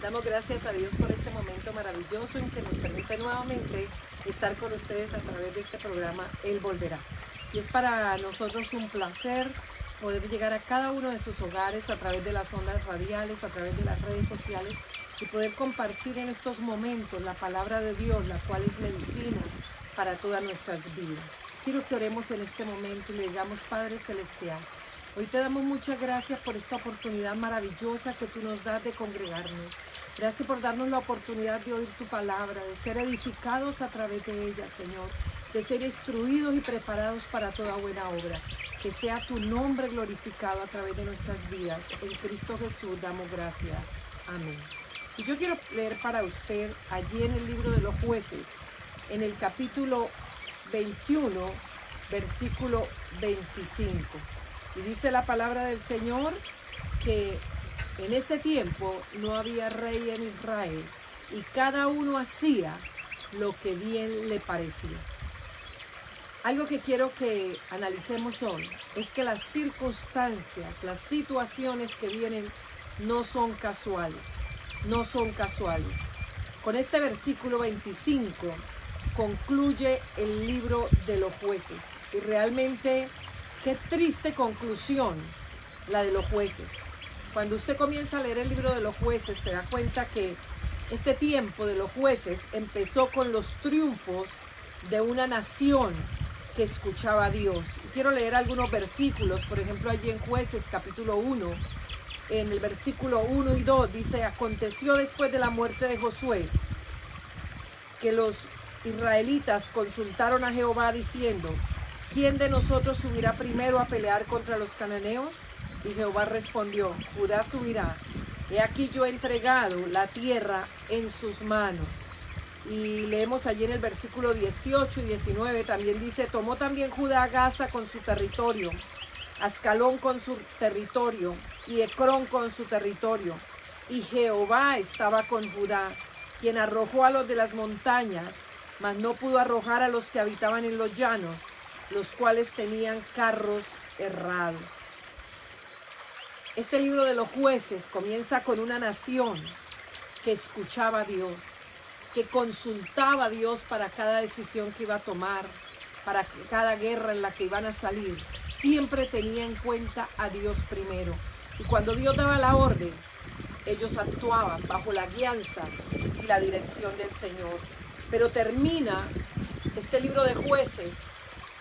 Damos gracias a Dios por este momento maravilloso en que nos permite nuevamente estar con ustedes a través de este programa Él Volverá. Y es para nosotros un placer poder llegar a cada uno de sus hogares a través de las ondas radiales, a través de las redes sociales y poder compartir en estos momentos la palabra de Dios, la cual es medicina para todas nuestras vidas. Quiero que oremos en este momento y le digamos: Padre Celestial, hoy te damos muchas gracias por esta oportunidad maravillosa que tú nos das de congregarnos. Gracias por darnos la oportunidad de oír tu palabra, de ser edificados a través de ella, Señor, de ser instruidos y preparados para toda buena obra. Que sea tu nombre glorificado a través de nuestras vidas. En Cristo Jesús damos gracias. Amén. Y yo quiero leer para usted allí en el libro de los Jueces, en el capítulo 21, versículo 25. Y dice la palabra del Señor que en ese tiempo no había rey en Israel y cada uno hacía lo que bien le parecía. Algo que quiero que analicemos hoy es que las circunstancias, las situaciones que vienen no son casuales, no son casuales. Con este versículo 25 concluye el libro de los Jueces. Y realmente qué triste conclusión la de los Jueces. Cuando usted comienza a leer el libro de los Jueces se da cuenta que este tiempo de los Jueces empezó con los triunfos de una nación que escuchaba a Dios. Quiero leer algunos versículos, por ejemplo allí en Jueces capítulo 1, en el versículo 1 y 2 dice: aconteció después de la muerte de Josué que los israelitas consultaron a Jehová diciendo: ¿quién de nosotros subirá primero a pelear contra los cananeos? Y Jehová respondió: Judá subirá. He aquí yo he entregado la tierra en sus manos. Y leemos allí en el versículo 18 y 19, también dice: tomó también Judá Gaza con su territorio, Ascalón con su territorio, y Ecrón con su territorio. Y Jehová estaba con Judá, quien arrojó a los de las montañas, mas no pudo arrojar a los que habitaban en los llanos, los cuales tenían carros errados. Este libro de los Jueces comienza con una nación que escuchaba a Dios, que consultaba a Dios para cada decisión que iba a tomar, para cada guerra en la que iban a salir. Siempre tenía en cuenta a Dios primero. Y cuando Dios daba la orden, ellos actuaban bajo la guianza y la dirección del Señor. Pero termina este libro de Jueces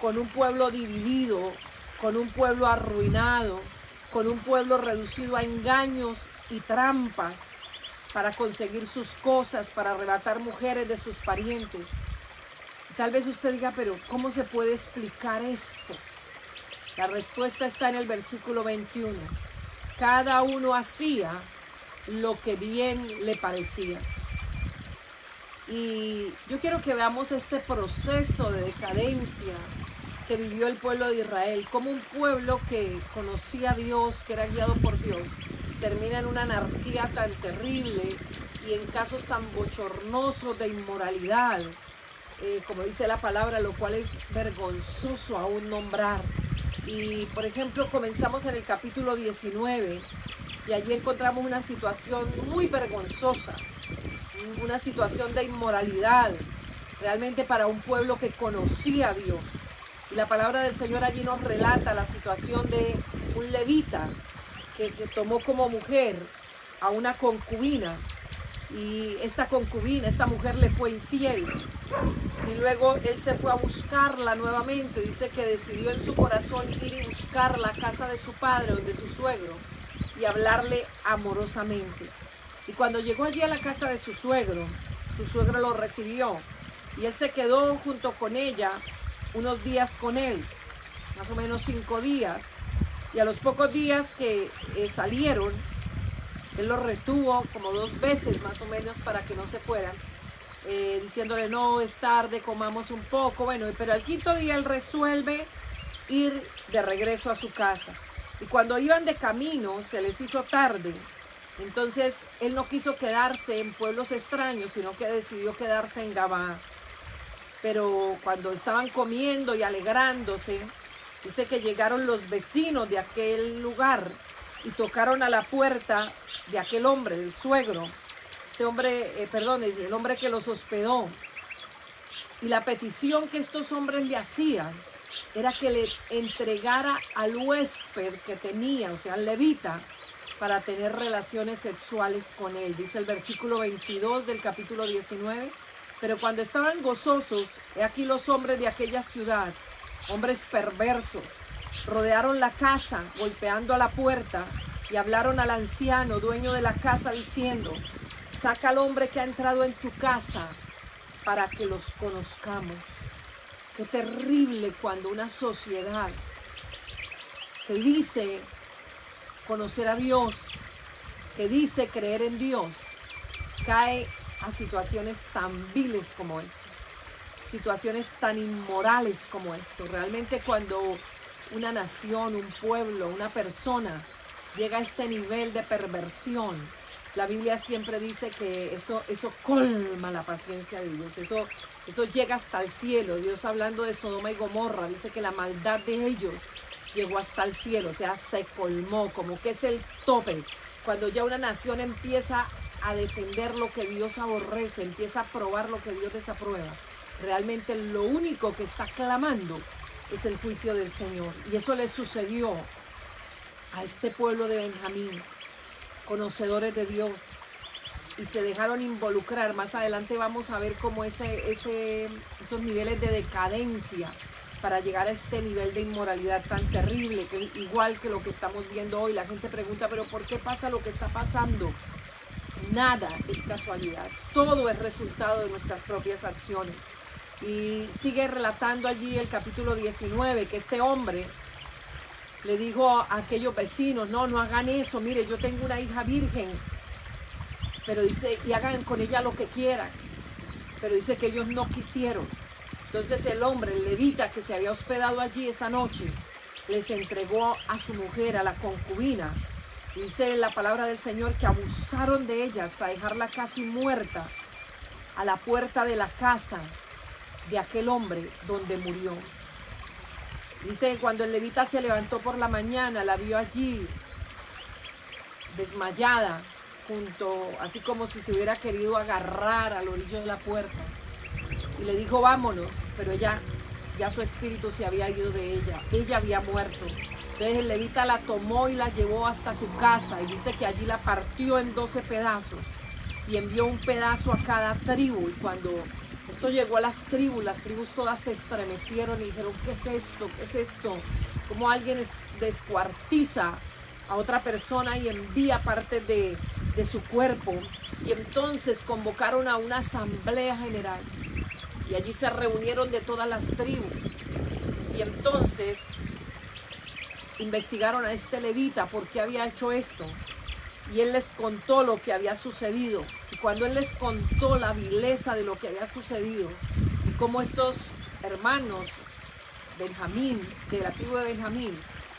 con un pueblo dividido, con un pueblo arruinado, con un pueblo reducido a engaños y trampas para conseguir sus cosas, para arrebatar mujeres de sus parientes. Tal vez usted diga: pero ¿cómo se puede explicar esto? La respuesta está en el versículo 21. Cada uno hacía lo que bien le parecía. Y yo quiero que veamos este proceso de decadencia que vivió el pueblo de Israel, como un pueblo que conocía a Dios, que era guiado por Dios, termina en una anarquía tan terrible y en casos tan bochornosos de inmoralidad, como dice la palabra, lo cual es vergonzoso aún nombrar. Y por ejemplo comenzamos en el capítulo 19 y allí encontramos una situación muy vergonzosa, una situación de inmoralidad, realmente para un pueblo que conocía a Dios. Y la palabra del Señor allí nos relata la situación de un levita que tomó como mujer a una concubina, y esta concubina, esta mujer le fue infiel, y luego él se fue a buscarla nuevamente. Dice que decidió en su corazón ir y buscar la casa de su padre, donde su suegro, y hablarle amorosamente. Y cuando llegó allí a la casa de su suegro lo recibió, y él se quedó junto con ella unos días con él, más o menos 5 días, y a los pocos días que salieron, él los retuvo como 2 veces más o menos para que no se fueran, diciéndole: no, es tarde, comamos un poco. Bueno, pero al 5.º día él resuelve ir de regreso a su casa, y cuando iban de camino se les hizo tarde. Entonces él no quiso quedarse en pueblos extraños, sino que decidió quedarse en Gabá. Pero cuando estaban comiendo y alegrándose, dice que llegaron los vecinos de aquel lugar y tocaron a la puerta de aquel hombre, del suegro, este hombre, perdón, el hombre que los hospedó. Y la petición que estos hombres le hacían era que le entregara al huésped que tenía, o sea, al levita, para tener relaciones sexuales con él. Dice el versículo 22 del capítulo 19. Pero cuando estaban gozosos, he aquí los hombres de aquella ciudad, hombres perversos, rodearon la casa, golpeando a la puerta, y hablaron al anciano, dueño de la casa, diciendo: saca al hombre que ha entrado en tu casa, para que los conozcamos. Qué terrible cuando una sociedad que dice conocer a Dios, que dice creer en Dios, cae a situaciones tan viles como estas, situaciones tan inmorales como esto. Realmente cuando una nación, un pueblo, una persona llega a este nivel de perversión, la Biblia siempre dice que eso colma la paciencia de Dios, eso llega hasta el cielo. Dios, hablando de Sodoma y Gomorra, dice que la maldad de ellos llegó hasta el cielo, o sea, se colmó, como que es el tope. Cuando ya una nación empieza a defender lo que Dios aborrece, empieza a probar lo que Dios desaprueba, realmente lo único que está clamando es el juicio del Señor. Y eso le sucedió a este pueblo de Benjamín, conocedores de Dios, y se dejaron involucrar. Más adelante vamos a ver cómo esos niveles de decadencia para llegar a este nivel de inmoralidad tan terrible, que igual que lo que estamos viendo hoy. La gente pregunta, pero ¿por qué pasa lo que está pasando? Nada es casualidad, todo es resultado de nuestras propias acciones. Y sigue relatando allí el capítulo 19, que este hombre le dijo a aquellos vecinos: no hagan eso, mire, yo tengo una hija virgen, pero dice, y hagan con ella lo que quieran, pero dice que ellos no quisieron. Entonces el hombre, el levita que se había hospedado allí esa noche, les entregó a su mujer, a la concubina. Dice la palabra del Señor que abusaron de ella hasta dejarla casi muerta a la puerta de la casa de aquel hombre donde murió. Dice que cuando el levita se levantó por la mañana, la vio allí desmayada, así como si se hubiera querido agarrar al orillo de la puerta. Y le dijo: vámonos, pero ya su espíritu se había ido de ella había muerto. Entonces el levita la tomó y la llevó hasta su casa, y dice que allí la partió en 12 pedazos y envió un pedazo a cada tribu. Y cuando esto llegó a las tribus todas se estremecieron y dijeron: ¿qué es esto? ¿Qué es esto? Como alguien descuartiza a otra persona y envía parte de su cuerpo. Y entonces convocaron a una asamblea general, y allí se reunieron de todas las tribus, y entonces investigaron a este levita por qué había hecho esto, y él les contó lo que había sucedido. Y cuando él les contó la vileza de lo que había sucedido y cómo estos hermanos Benjamín, de la tribu de Benjamín,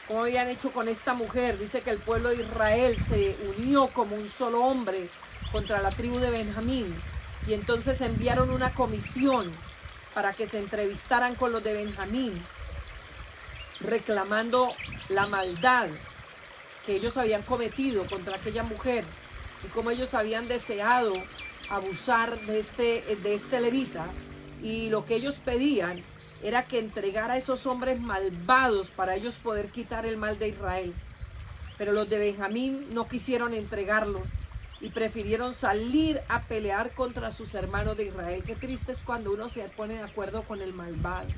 cómo habían hecho con esta mujer, dice que el pueblo de Israel se unió como un solo hombre contra la tribu de Benjamín. Y entonces enviaron una comisión para que se entrevistaran con los de Benjamín, reclamando la maldad que ellos habían cometido contra aquella mujer y cómo ellos habían deseado abusar de este levita. Y lo que ellos pedían era que entregara a esos hombres malvados para ellos poder quitar el mal de Israel. Pero los de Benjamín no quisieron entregarlos y prefirieron salir a pelear contra sus hermanos de Israel. Qué triste es cuando uno se pone de acuerdo con el malvado.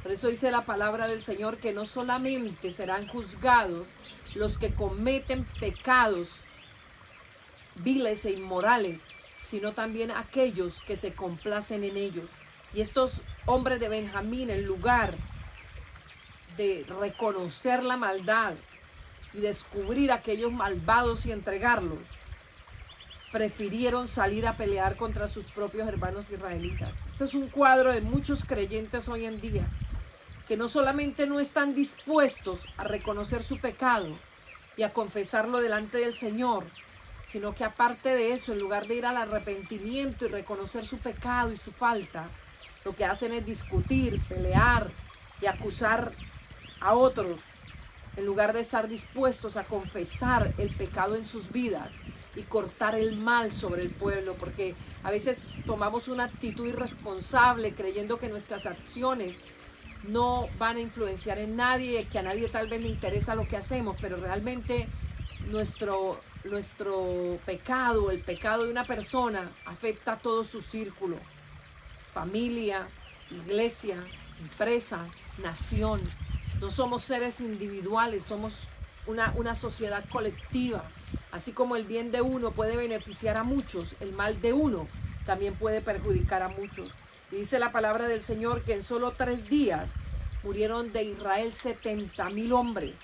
Por eso dice la palabra del Señor que no solamente serán juzgados los que cometen pecados viles e inmorales, sino también aquellos que se complacen en ellos. Y estos hombres de Benjamín, en lugar de reconocer la maldad y descubrir a aquellos malvados y entregarlos, prefirieron salir a pelear contra sus propios hermanos israelitas. Este es un cuadro de muchos creyentes hoy en día, que no solamente no están dispuestos a reconocer su pecado y a confesarlo delante del Señor, sino que aparte de eso, en lugar de ir al arrepentimiento y reconocer su pecado y su falta, lo que hacen es discutir, pelear y acusar a otros, en lugar de estar dispuestos a confesar el pecado en sus vidas y cortar el mal sobre el pueblo, porque a veces tomamos una actitud irresponsable creyendo que nuestras acciones no van a influenciar en nadie, que a nadie tal vez le interesa lo que hacemos, pero realmente nuestro pecado, el pecado de una persona, afecta a todo su círculo: familia, iglesia, empresa, nación. No somos seres individuales, somos una sociedad colectiva. Así como el bien de uno puede beneficiar a muchos, el mal de uno también puede perjudicar a muchos. Y dice la palabra del Señor que en solo 3 días murieron de Israel 70,000 hombres.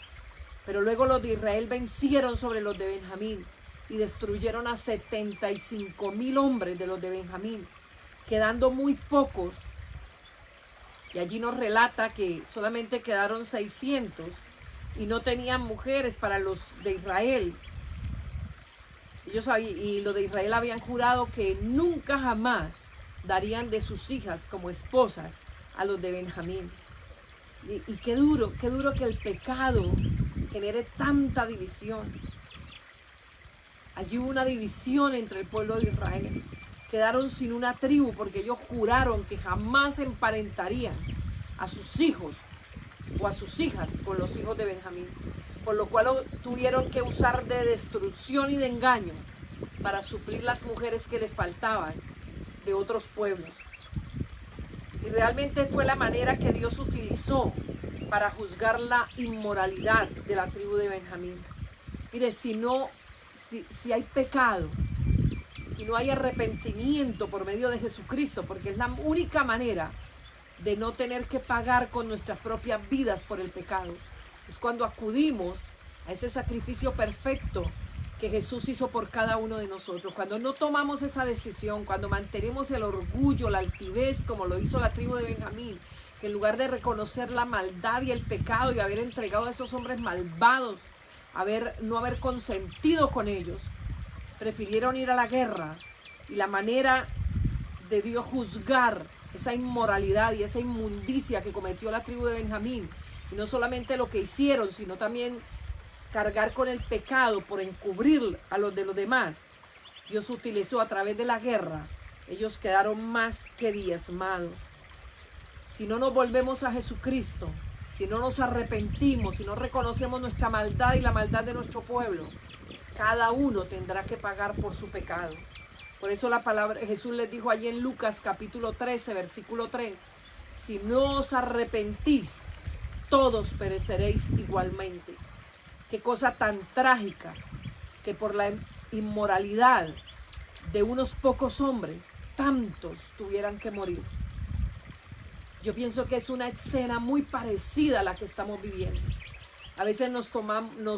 Pero luego los de Israel vencieron sobre los de Benjamín y destruyeron a 75,000 hombres de los de Benjamín, quedando muy pocos. Y allí nos relata que solamente quedaron 600 y no tenían mujeres para los de Israel. Y los de Israel habían jurado que nunca jamás darían de sus hijas como esposas a los de Benjamín. Y qué duro que el pecado genere tanta división. Allí hubo una división entre el pueblo de Israel. Quedaron sin una tribu porque ellos juraron que jamás emparentarían a sus hijos o a sus hijas con los hijos de Benjamín, por lo cual tuvieron que usar de destrucción y de engaño para suplir las mujeres que les faltaban de otros pueblos. Y realmente fue la manera que Dios utilizó para juzgar la inmoralidad de la tribu de Benjamín. Mire, si hay pecado y no hay arrepentimiento por medio de Jesucristo, porque es la única manera de no tener que pagar con nuestras propias vidas por el pecado, es cuando acudimos a ese sacrificio perfecto que Jesús hizo por cada uno de nosotros. Cuando no tomamos esa decisión, cuando mantenemos el orgullo, la altivez, como lo hizo la tribu de Benjamín, que en lugar de reconocer la maldad y el pecado y haber entregado a esos hombres malvados, no haber consentido con ellos, prefirieron ir a la guerra. Y la manera de Dios juzgar esa inmoralidad y esa inmundicia que cometió la tribu de Benjamín, y no solamente lo que hicieron, sino también cargar con el pecado por encubrir a los de los demás, Dios utilizó a través de la guerra. Ellos quedaron más que diezmados. Si no nos volvemos a Jesucristo, si no nos arrepentimos, si no reconocemos nuestra maldad y la maldad de nuestro pueblo, cada uno tendrá que pagar por su pecado. Por eso la palabra, Jesús les dijo allí en Lucas capítulo 13, versículo 3, si no os arrepentís, todos pereceréis igualmente. Qué cosa tan trágica que por la inmoralidad de unos pocos hombres, tantos tuvieran que morir. Yo pienso que es una escena muy parecida a la que estamos viviendo. A veces nos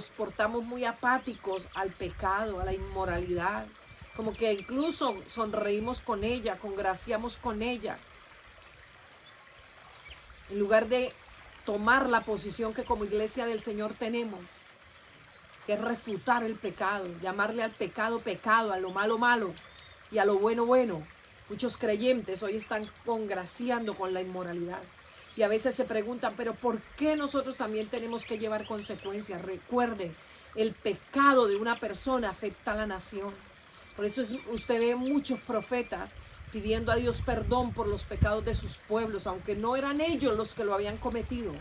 portamos muy apáticos al pecado, a la inmoralidad, como que incluso sonreímos con ella, congraciamos con ella, en lugar de tomar la posición que como iglesia del Señor tenemos, que es refutar el pecado, llamarle al pecado pecado, a lo malo malo y a lo bueno bueno. Muchos creyentes hoy están congraciando con la inmoralidad y a veces se preguntan, pero ¿por qué nosotros también tenemos que llevar consecuencias? Recuerde, el pecado de una persona afecta a la nación. Por eso usted ve muchos profetas pidiendo a Dios perdón por los pecados de sus pueblos, aunque no eran ellos los que lo habían cometido.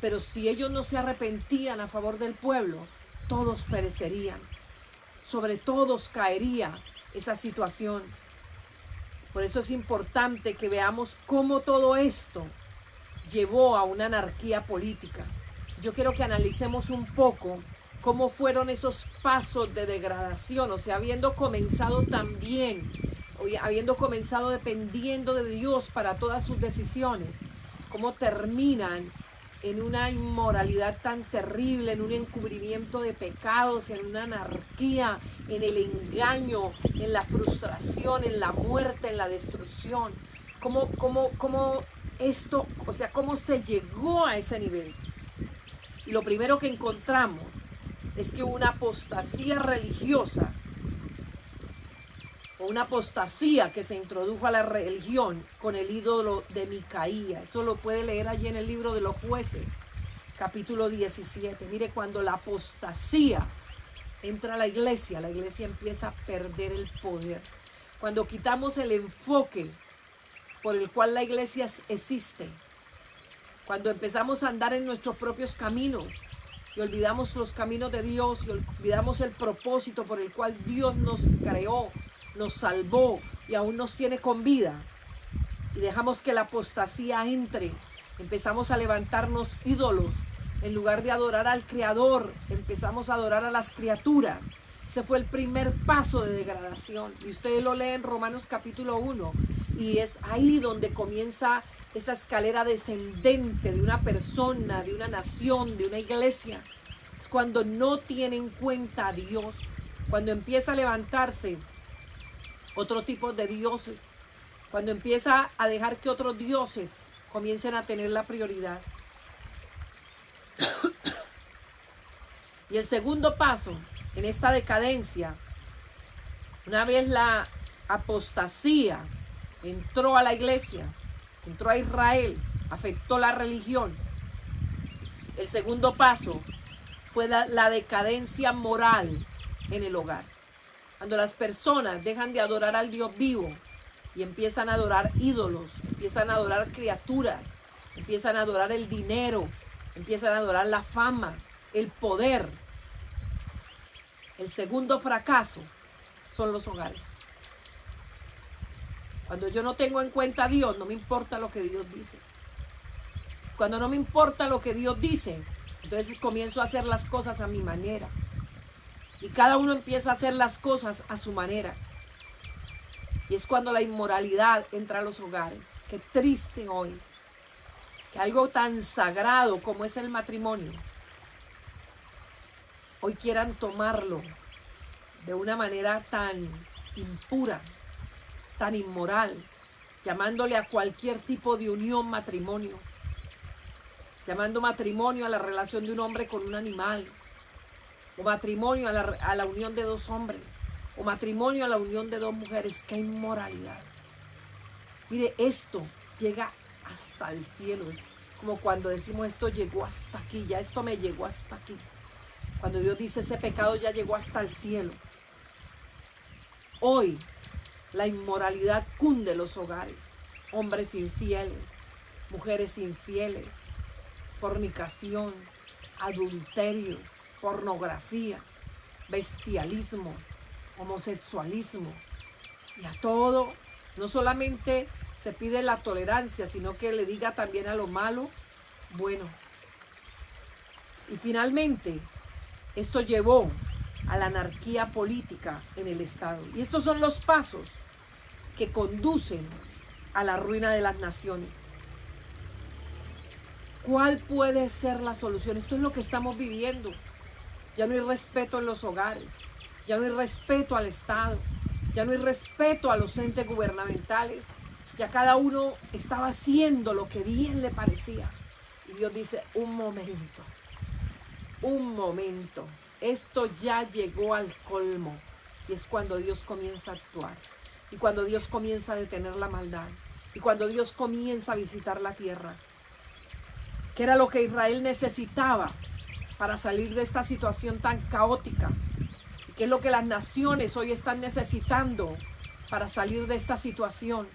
Pero si ellos no se arrepentían a favor del pueblo, todos perecerían. Sobre todos caería esa situación. Por eso es importante que veamos cómo todo esto llevó a una anarquía política. Yo quiero que analicemos un poco cómo fueron esos pasos de degradación, o sea, habiendo comenzado dependiendo de Dios para todas sus decisiones, cómo terminan en una inmoralidad tan terrible, en un encubrimiento de pecados, en una anarquía, en el engaño, en la frustración, en la muerte, en la destrucción. ¿Cómo esto, o sea, cómo se llegó a ese nivel? Y lo primero que encontramos es que hubo una apostasía religiosa, o una apostasía que se introdujo a la religión con el ídolo de Micaía. Eso lo puede leer allí en el libro de los Jueces, capítulo 17. Mire, cuando la apostasía entra la iglesia empieza a perder el poder. Cuando quitamos el enfoque por el cual la iglesia existe, cuando empezamos a andar en nuestros propios caminos y olvidamos los caminos de Dios y olvidamos el propósito por el cual Dios nos creó, nos salvó y aún nos tiene con vida, y dejamos que la apostasía entre, empezamos a levantarnos ídolos, en lugar de adorar al Creador, empezamos a adorar a las criaturas. Ese fue el primer paso de degradación. Y ustedes lo leen en Romanos capítulo 1. Y es ahí donde comienza esa escalera descendente de una persona, de una nación, de una iglesia. Es cuando no tiene en cuenta a Dios. Cuando empieza a levantarse otro tipo de dioses. Cuando empieza a dejar que otros dioses comiencen a tener la prioridad. Y el segundo paso en esta decadencia, una vez la apostasía entró a la iglesia, entró a Israel, afectó la religión, el segundo paso fue la decadencia moral en el hogar. Cuando las personas dejan de adorar al Dios vivo y empiezan a adorar ídolos, empiezan a adorar criaturas, empiezan a adorar el dinero, empiezan a adorar la fama, el poder. El segundo fracaso son los hogares. Cuando yo no tengo en cuenta a Dios, no me importa lo que Dios dice. Cuando no me importa lo que Dios dice, entonces comienzo a hacer las cosas a mi manera. Y cada uno empieza a hacer las cosas a su manera. Y es cuando la inmoralidad entra a los hogares. Qué triste hoy que algo tan sagrado como es el matrimonio, hoy quieran tomarlo de una manera tan impura, tan inmoral, llamándole a cualquier tipo de unión matrimonio, llamando matrimonio a la relación de un hombre con un animal, o matrimonio a la unión de dos hombres, o matrimonio a la unión de dos mujeres. ¡Qué inmoralidad! Mire, esto llega hasta el cielo. Es como cuando decimos esto llegó hasta aquí, ya esto me llegó hasta aquí. Cuando Dios dice ese pecado ya llegó hasta el cielo. Hoy la inmoralidad cunde los hogares. Hombres infieles, mujeres infieles, fornicación, adulterios, pornografía, bestialismo, homosexualismo. Y a todo, no solamente se pide la tolerancia, sino que le diga también a lo malo, bueno. Y finalmente, esto llevó a la anarquía política en el Estado. Y estos son los pasos que conducen a la ruina de las naciones. ¿Cuál puede ser la solución? Esto es lo que estamos viviendo. Ya no hay respeto en los hogares, ya no hay respeto al Estado, ya no hay respeto a los entes gubernamentales. Ya cada uno estaba haciendo lo que bien le parecía. Y Dios dice, un momento, esto ya llegó al colmo. Y es cuando Dios comienza a actuar. Y cuando Dios comienza a detener la maldad. Y cuando Dios comienza a visitar la tierra. Que era lo que Israel necesitaba para salir de esta situación tan caótica. Y que es lo que las naciones hoy están necesitando para salir de esta situación.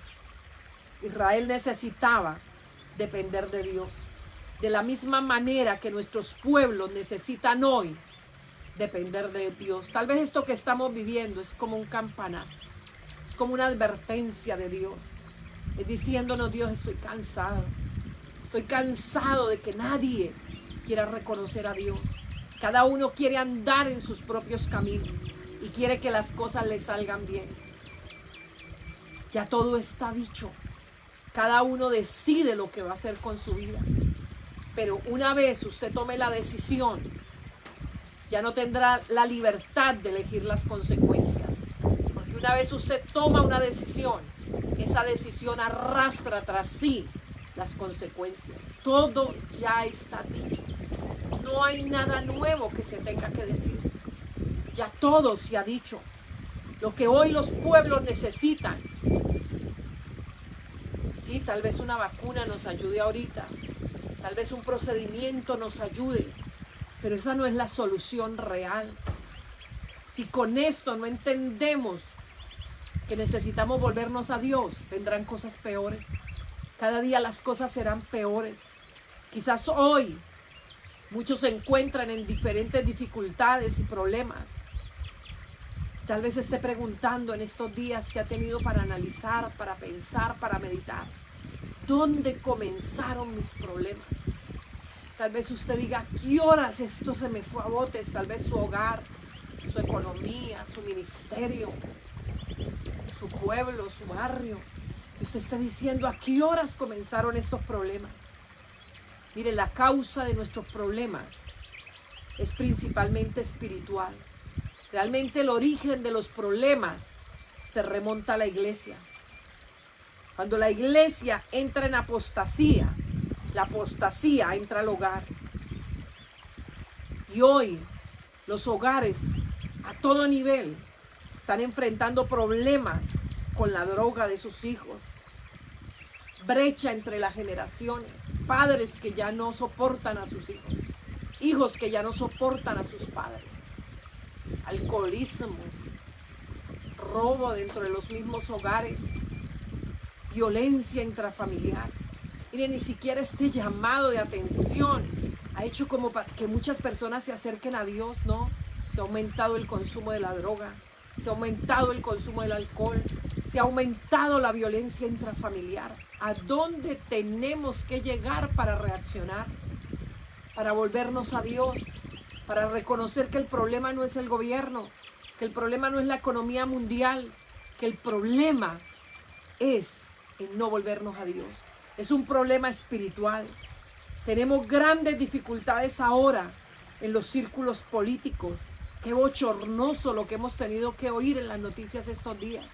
Israel necesitaba depender de Dios. De la misma manera que nuestros pueblos necesitan hoy depender de Dios. Tal vez esto que estamos viviendo es como un campanazo. Es como una advertencia de Dios. Es diciéndonos, Dios, estoy cansado. Estoy cansado de que nadie quiera reconocer a Dios. Cada uno quiere andar en sus propios caminos y quiere que las cosas le salgan bien. Ya todo está dicho. Cada uno decide lo que va a hacer con su vida. Pero una vez usted tome la decisión, ya no tendrá la libertad de elegir las consecuencias. Porque una vez usted toma una decisión, esa decisión arrastra tras sí las consecuencias. Todo ya está dicho. No hay nada nuevo que se tenga que decir. Ya todo se ha dicho. Lo que hoy los pueblos necesitan. Sí, tal vez una vacuna nos ayude ahorita. Tal vez un procedimiento nos ayude. Pero esa no es la solución real. Si con esto no entendemos que necesitamos volvernos a Dios, vendrán cosas peores. Cada día las cosas serán peores. Quizás hoy muchos se encuentran en diferentes dificultades y problemas. Tal vez esté preguntando en estos días que ha tenido para analizar, para pensar, para meditar. ¿Dónde comenzaron mis problemas? Tal vez usted diga, ¿qué horas esto se me fue a botes? Tal vez su hogar, su economía, su ministerio, su pueblo, su barrio. Y usted está diciendo, ¿a qué horas comenzaron estos problemas? Mire, la causa de nuestros problemas es principalmente espiritual. Realmente el origen de los problemas se remonta a la iglesia. Cuando la iglesia entra en apostasía, la apostasía entra al hogar. Y hoy los hogares a todo nivel están enfrentando problemas con la droga de sus hijos, brecha entre las generaciones, padres que ya no soportan a sus hijos, hijos que ya no soportan a sus padres, alcoholismo, robo dentro de los mismos hogares, violencia intrafamiliar. Miren, ni siquiera este llamado de atención ha hecho como que muchas personas se acerquen a Dios, ¿no? Se ha aumentado el consumo de la droga, se ha aumentado el consumo del alcohol, se ha aumentado la violencia intrafamiliar. ¿A dónde tenemos que llegar para reaccionar? Para volvernos a Dios, para reconocer que el problema no es el gobierno, que el problema no es la economía mundial, que el problema es en no volvernos a Dios. Es un problema espiritual. Tenemos grandes dificultades ahora en los círculos políticos. Qué bochornoso lo que hemos tenido que oír en las noticias estos días.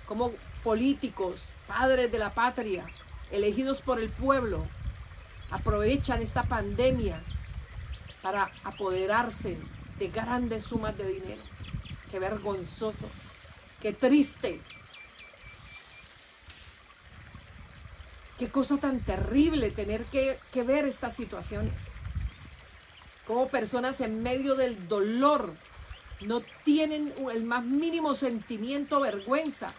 Como políticos, padres de la patria, elegidos por el pueblo, aprovechan esta pandemia para apoderarse de grandes sumas de dinero. Qué vergonzoso, qué triste. Qué cosa tan terrible tener que ver estas situaciones. Como personas en medio del dolor no tienen el más mínimo sentimiento o vergüenza.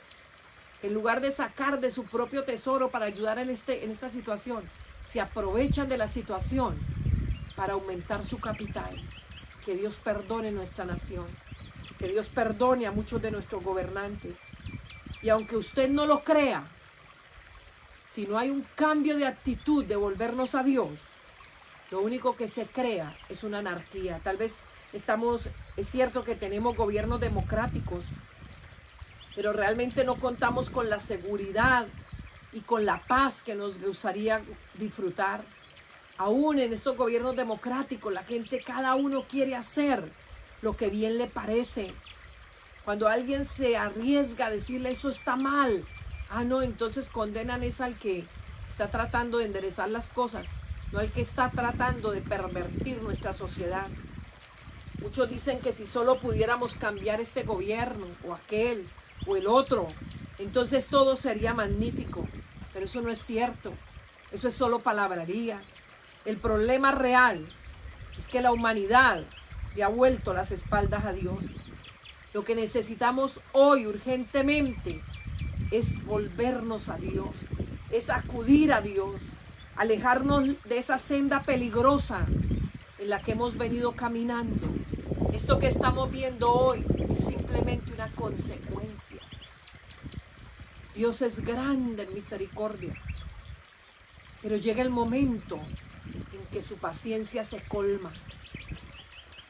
En lugar de sacar de su propio tesoro para ayudar en esta situación, se aprovechan de la situación para aumentar su capital. Que Dios perdone nuestra nación. Que Dios perdone a muchos de nuestros gobernantes. Y aunque usted no lo crea, si no hay un cambio de actitud de volvernos a Dios, lo único que se crea es una anarquía. Tal vez es cierto que tenemos gobiernos democráticos, pero realmente no contamos con la seguridad y con la paz que nos gustaría disfrutar. Aún en estos gobiernos democráticos, la gente, cada uno quiere hacer lo que bien le parece. Cuando alguien se arriesga a decirle eso está mal, no, entonces condenan es al que está tratando de enderezar las cosas, no al que está tratando de pervertir nuestra sociedad. Muchos dicen que si solo pudiéramos cambiar este gobierno o aquel o el otro, entonces todo sería magnífico. Pero eso no es cierto. Eso es solo palabrerías. El problema real es que la humanidad le ha vuelto las espaldas a Dios. Lo que necesitamos hoy urgentemente es volvernos a Dios, es acudir a Dios, alejarnos de esa senda peligrosa en la que hemos venido caminando. Esto que estamos viendo hoy es simplemente una consecuencia. Dios es grande en misericordia, pero llega el momento en que su paciencia se colma.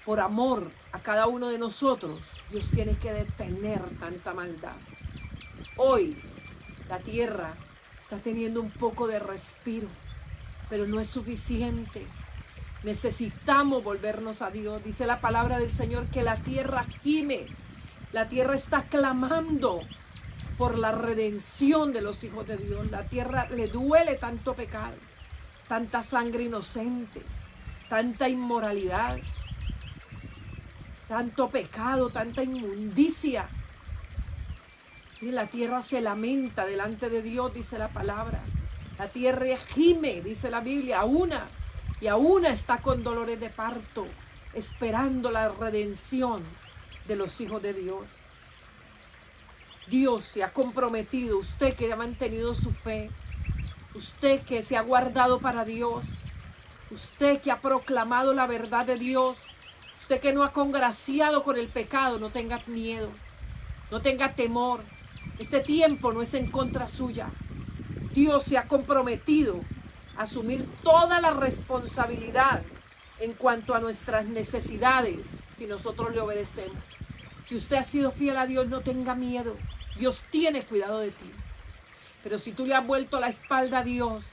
Por amor a cada uno de nosotros, Dios tiene que detener tanta maldad. Hoy la tierra está teniendo un poco de respiro, pero no es suficiente. Necesitamos volvernos a Dios. Dice la palabra del Señor que la tierra gime, la tierra está clamando por la redención de los hijos de Dios. La tierra le duele tanto pecado, tanta sangre inocente, tanta inmoralidad, tanto pecado, tanta inmundicia. Y la tierra se lamenta delante de Dios, dice la palabra. La tierra gime, dice la Biblia, y a una está con dolores de parto, esperando la redención de los hijos de Dios. Dios se ha comprometido, usted que ha mantenido su fe, usted que se ha guardado para Dios, usted que ha proclamado la verdad de Dios, usted que no ha congraciado con el pecado, no tenga miedo, no tenga temor. Este tiempo no es en contra suya. Dios se ha comprometido a asumir toda la responsabilidad en cuanto a nuestras necesidades si nosotros le obedecemos. Si usted ha sido fiel a Dios, no tenga miedo. Dios tiene cuidado de ti. Pero si tú le has vuelto la espalda a Dios,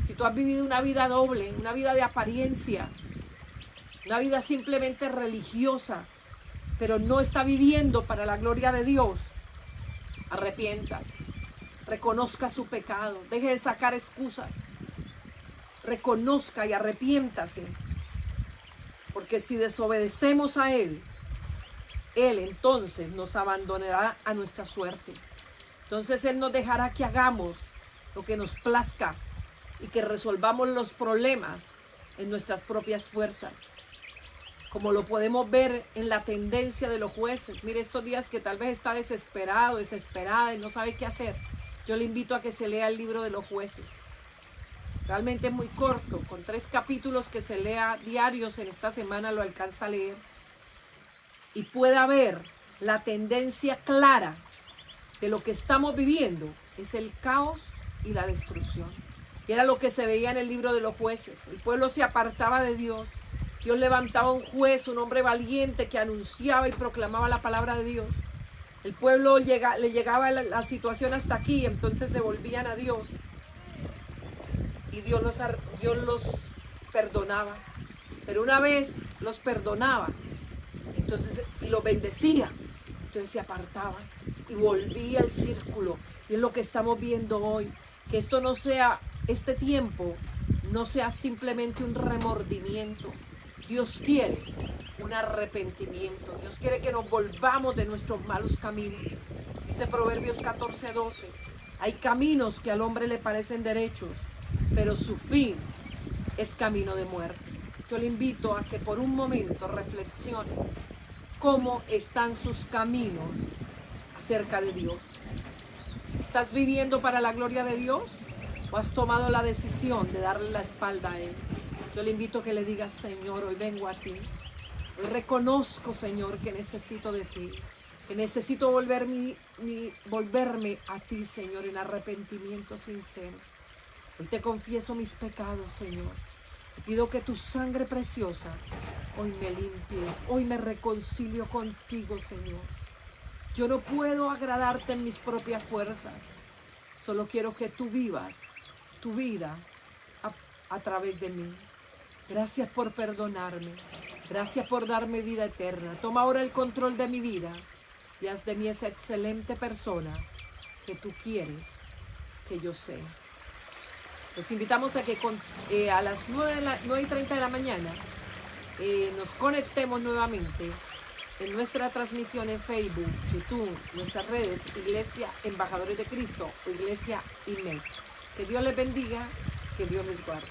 si tú has vivido una vida doble, una vida de apariencia, una vida simplemente religiosa, pero no está viviendo para la gloria de Dios, arrepiéntase, reconozca su pecado, deje de sacar excusas, reconozca y arrepiéntase, porque si desobedecemos a Él, Él entonces nos abandonará a nuestra suerte. Entonces Él nos dejará que hagamos lo que nos plazca y que resolvamos los problemas en nuestras propias fuerzas. Como lo podemos ver en la tendencia de los jueces. Mire, estos días que tal vez está desesperado, desesperada y no sabe qué hacer, yo le invito a que se lea el libro de los jueces. Realmente es muy corto, con 3 capítulos que se lea diarios en esta semana lo alcanza a leer. Y pueda ver la tendencia clara de lo que estamos viviendo, es el caos y la destrucción. Y era lo que se veía en el libro de los jueces. El pueblo se apartaba de Dios. Dios levantaba un juez, un hombre valiente que anunciaba y proclamaba la palabra de Dios. El pueblo le llegaba la situación hasta aquí, entonces se volvían a Dios. Y Dios los perdonaba. Pero una vez los perdonaba, entonces, y los bendecía, entonces se apartaban y volvía el círculo. Y es lo que estamos viendo hoy. Que esto no sea, este tiempo no sea simplemente un remordimiento. Dios quiere un arrepentimiento. Dios quiere que nos volvamos de nuestros malos caminos. Dice Proverbios 14:12. Hay caminos que al hombre le parecen derechos, pero su fin es camino de muerte. Yo le invito a que por un momento reflexione cómo están sus caminos acerca de Dios. ¿Estás viviendo para la gloria de Dios o has tomado la decisión de darle la espalda a Él? Yo le invito a que le diga: Señor, hoy vengo a ti. Hoy reconozco, Señor, que necesito de ti, que necesito volverme a ti, Señor, en arrepentimiento sincero. Hoy te confieso mis pecados, Señor. Te pido que tu sangre preciosa hoy me limpie, hoy me reconcilio contigo, Señor. Yo no puedo agradarte en mis propias fuerzas. Solo quiero que tú vivas tu vida a través de mí. Gracias por perdonarme. Gracias por darme vida eterna. Toma ahora el control de mi vida y haz de mí esa excelente persona que tú quieres que yo sea. Les invitamos a que a las 9:30 de la mañana nos conectemos nuevamente en nuestra transmisión en Facebook, YouTube, nuestras redes, Iglesia Embajadores de Cristo o Iglesia IMED. Que Dios les bendiga, que Dios les guarde.